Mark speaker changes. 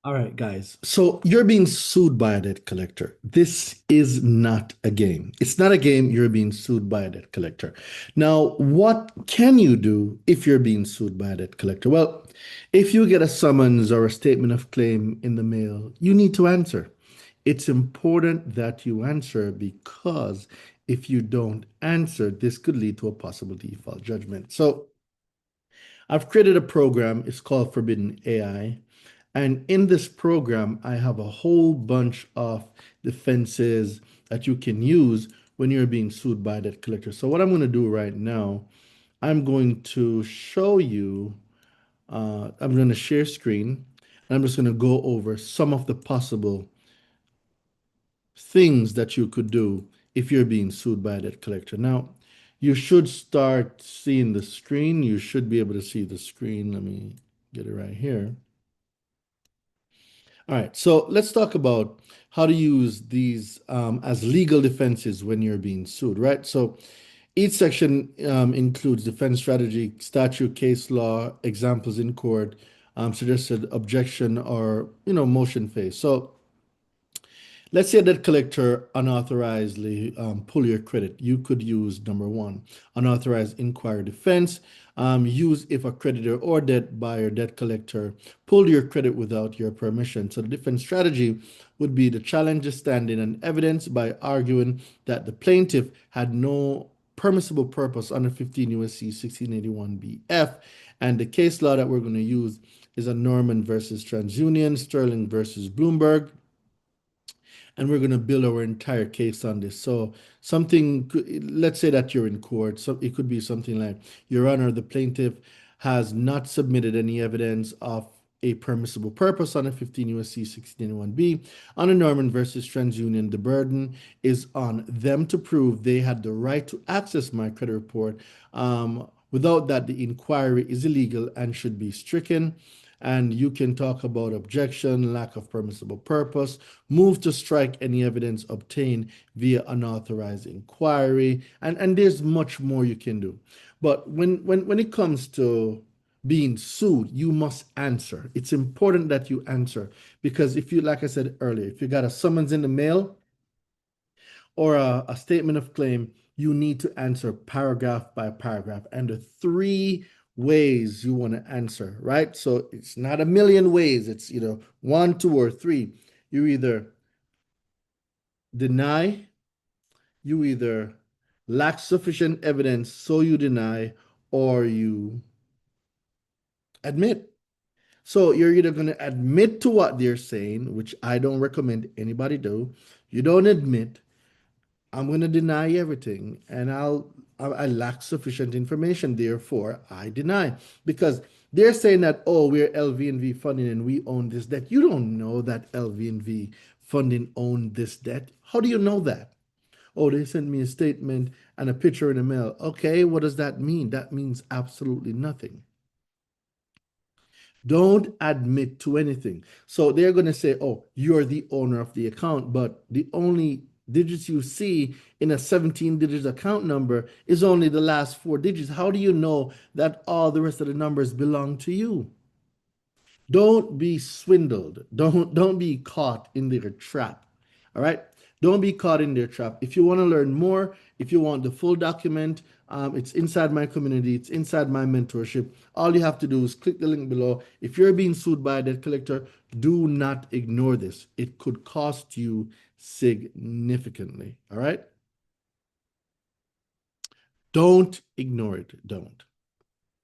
Speaker 1: All right, guys. So you're being sued by a debt collector. This is not a game. It's not a game. You're being sued by a debt collector. Now, what can you do if you're being sued by a debt collector? Well, if you get a summons or a statement of claim in the mail, you need to answer. It's important that you answer because if you don't answer, this could lead to a possible default judgment. So I've created a program. It's called Forbidden AI. And in this program, I have a whole bunch of defenses that you can use when you're being sued by that collector. So what I'm going to do right now, I'm going to show you, I'm going to share screen, and I'm just going to go over some of the possible things that you could do if you're being sued by that collector. Now, you should start seeing the screen. You should be able to see the screen. Let me get it right here. All right, so let's talk about how to use these as legal defenses when you're being sued, right? So each section includes defense strategy, statute, case law, examples in court, suggested objection, or motion phase. So let's say that collector unauthorizedly pull your credit. You could use number one, unauthorized inquiry defense. Use if a creditor or debt buyer, debt collector pull your credit without your permission. So the defense strategy would be to challenge the standing and evidence by arguing that the plaintiff had no permissible purpose under 15 U.S.C. 1681 BF. And the case law that we're going to use is a Norman versus TransUnion, Sterling versus Bloomberg, and we're going to build our entire case on this. So let's say that you're in court. So it could be something like, Your Honor, the plaintiff has not submitted any evidence of a permissible purpose under 15 U.S.C. 1681B. Under Norman versus TransUnion, the burden is on them to prove they had the right to access my credit report. Without that, the inquiry is illegal and should be stricken. And you can talk about objection, lack of permissible purpose, move to strike any evidence obtained via unauthorized inquiry, and there's much more you can do. But when it comes to being sued, you must answer. It's important that you answer because if you, like I said earlier, if you got a summons in the mail or a statement of claim, you need to answer paragraph by paragraph. And the three ways you want to answer, right? So it's not a million ways. It's either one, two, or three. You either deny, you either lack sufficient evidence, so you deny, or you admit. So you're either going to admit to what they're saying, which I don't recommend anybody do. You don't admit, I'm going to deny everything and I lack sufficient information. Therefore, I deny because they're saying that, oh, we're LVNV funding and we own this debt. You don't know that LVNV funding owned this debt. How do you know that? Oh, they sent me a statement and a picture in the mail. Okay, what does that mean? That means absolutely nothing. Don't admit to anything. So they're going to say, oh, you're the owner of the account, but the only digits you see in a 17-digit account number is only the last four digits. How do you know that all the rest of the numbers belong to you? Don't be swindled. Don't be caught in their trap. All right? Don't be caught in their trap. If you want to learn more, if you want the full document, it's inside my community, it's inside my mentorship. All you have to do is click the link below. If you're being sued by a debt collector, do not ignore this. It could cost you significantly. All right? Don't ignore it. Don't.